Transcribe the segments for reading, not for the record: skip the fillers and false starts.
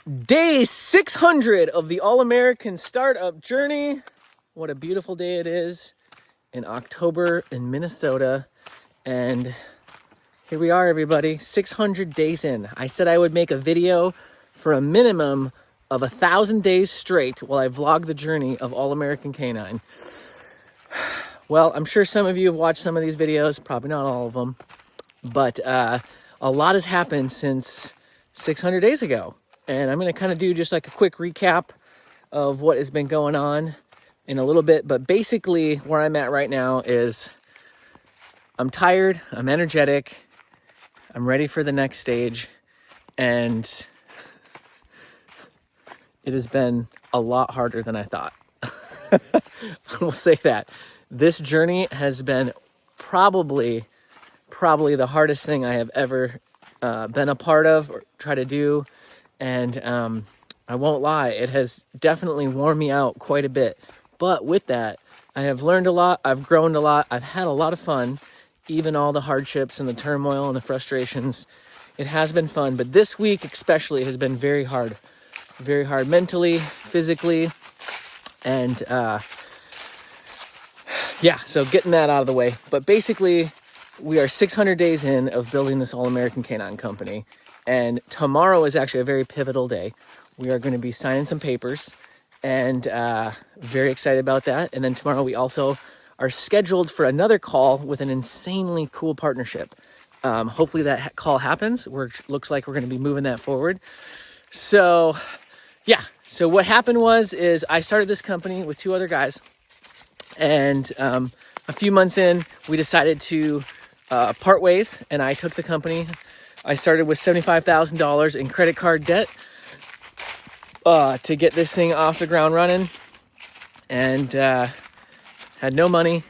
Day 600 of the All-American Startup Journey. What a beautiful day it is in October in Minnesota. And here we are, everybody, 600 days in. I said I would make a video for a minimum of 1,000 days straight while I vlog the journey of All-American Canine. Well, I'm sure some of you have watched some of these videos, probably not all of them, but a lot has happened since 600 days ago. And I'm going to kind of do just like a quick recap of what has been going on in a little bit. But basically where I'm at right now is I'm tired, I'm energetic, I'm ready for the next stage. And it has been a lot harder than I thought. I will say that. This journey has been probably the hardest thing I have ever been a part of or try to do. And I won't lie, it has definitely worn me out quite a bit. But with that, I have learned a lot, I've grown a lot, I've had a lot of fun, even all the hardships and the turmoil and the frustrations. It has been fun, but this week especially has been very hard mentally, physically, and yeah, so getting that out of the way. But basically, we are 600 days in of building this All-American Canine Company. And tomorrow is actually a very pivotal day. We are going to be signing some papers and very excited about that. And then tomorrow we also are scheduled for another call with an insanely cool partnership. Hopefully that call happens. Looks like we're going to be moving that forward. So yeah, so what happened is I started this company with two other guys. And a few months in, we decided to part ways, and I took the company. I started with $75,000 in credit card debt to get this thing off the ground running, and had no money,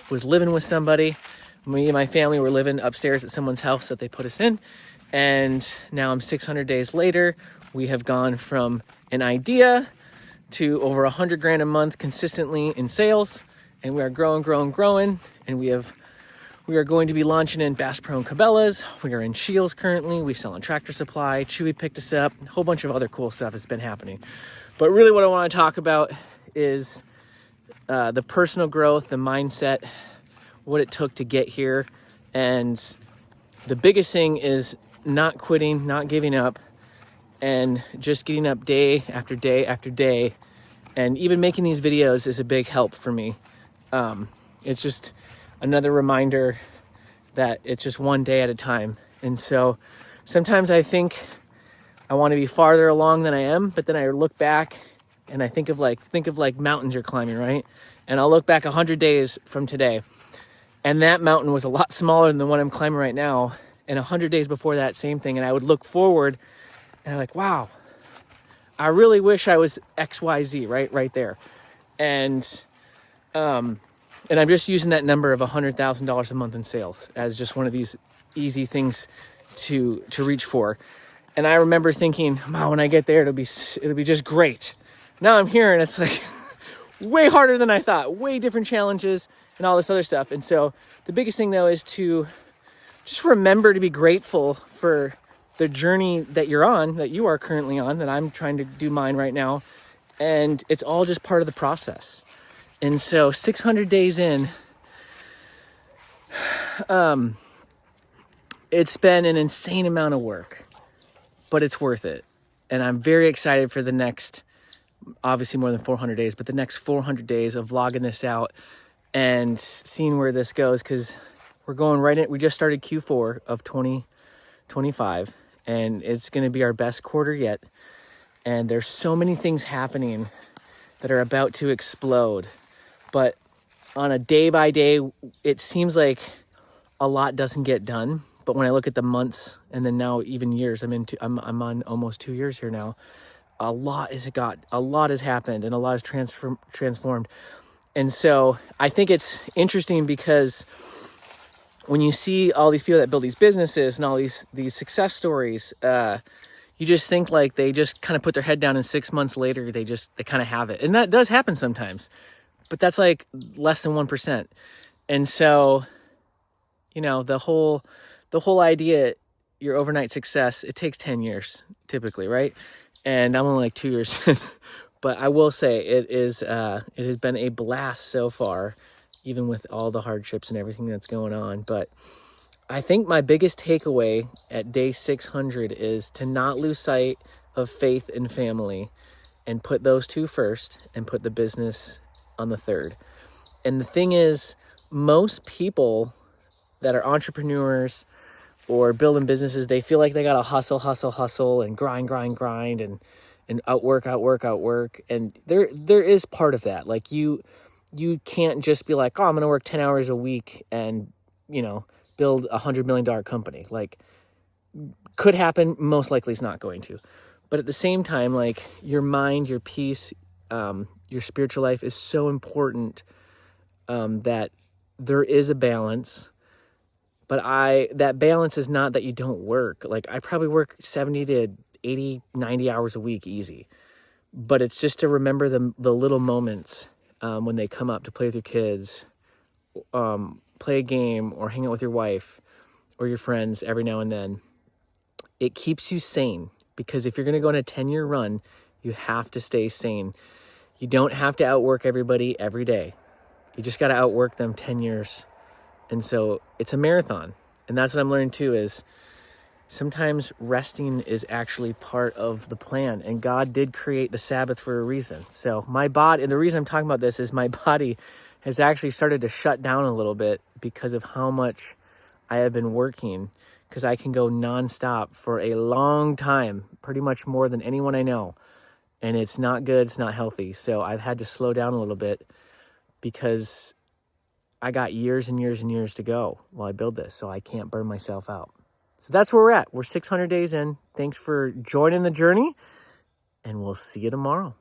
was living with somebody. Me and my family were living upstairs at someone's house that they put us in, and now I'm 600 days later. We have gone from an idea to over 100 grand a month consistently in sales, and we are growing, and we are going to be launching in Bass Pro and Cabela's. We are in Scheels currently. We sell on Tractor Supply. Chewy picked us up. A whole bunch of other cool stuff has been happening. But really what I want to talk about is the personal growth, the mindset, what it took to get here. And the biggest thing is not quitting, not giving up, and just getting up day after day after day. And even making these videos is a big help for me. It's just another reminder that it's just one day at a time. And so sometimes I think I want to be farther along than I am, but then I look back and I think of like mountains you're climbing, right? And I'll look back 100 days from today, and that mountain was a lot smaller than the one I'm climbing right now. And 100 days before that, same thing. And I would look forward and I'm like, wow, I really wish I was XYZ right there. And I'm just using that number of $100,000 a month in sales as just one of these easy things to reach for. And I remember thinking, wow, when I get there, it'll be just great. Now I'm here and it's like way harder than I thought, way different challenges and all this other stuff. And so the biggest thing though is to just remember to be grateful for the journey that you're on, that you are currently on, that I'm trying to do mine right now. And it's all just part of the process. And so 600 days in, it's been an insane amount of work, but it's worth it. And I'm very excited for the next, obviously more than 400 days, but the next 400 days of vlogging this out and seeing where this goes. Cause we're going right in, we just started Q4 of 2025 and it's going to be our best quarter yet. And there's so many things happening that are about to explode. But on a day by day, it seems like a lot doesn't get done. But when I look at the months and then now even years, I'm on almost 2 years here now. A lot has happened and a lot has transformed. And so I think it's interesting because when you see all these people that build these businesses and all these success stories, you just think like they just kind of put their head down and 6 months later, they kind of have it. And that does happen sometimes. But that's like less than 1%. And so, the whole idea, your overnight success, it takes 10 years typically, right? And I'm only like 2 years in. But I will say it has been a blast so far, even with all the hardships and everything that's going on. But I think my biggest takeaway at day 600 is to not lose sight of faith and family, and put those two first and put the business on the third. And the thing is, most people that are entrepreneurs or building businesses, they feel like they got to hustle and grind and outwork. And there is part of that. Like you can't just be like, oh, I'm going to work 10 hours a week and, build $100 million company. Like, could happen. Most likely it's not going to. But at the same time, like, your mind, your peace, your spiritual life is so important, that there is a balance. But that balance is not that you don't work. Like, I probably work 70 to 80, 90 hours a week easy. But it's just to remember the little moments, when they come up to play with your kids, play a game, or hang out with your wife or your friends every now and then. It keeps you sane, because if you're going to go on a 10-year run, you have to stay sane. You don't have to outwork everybody every day. You just got to outwork them 10 years. And so it's a marathon. And that's what I'm learning too, is sometimes resting is actually part of the plan. And God did create the Sabbath for a reason. So my body, and the reason I'm talking about this is my body has actually started to shut down a little bit because of how much I have been working, because I can go nonstop for a long time, pretty much more than anyone I know. And it's not good. It's not healthy. So I've had to slow down a little bit, because I got years and years and years to go while I build this. So I can't burn myself out. So that's where we're at. We're 600 days in. Thanks for joining the journey, and we'll see you tomorrow.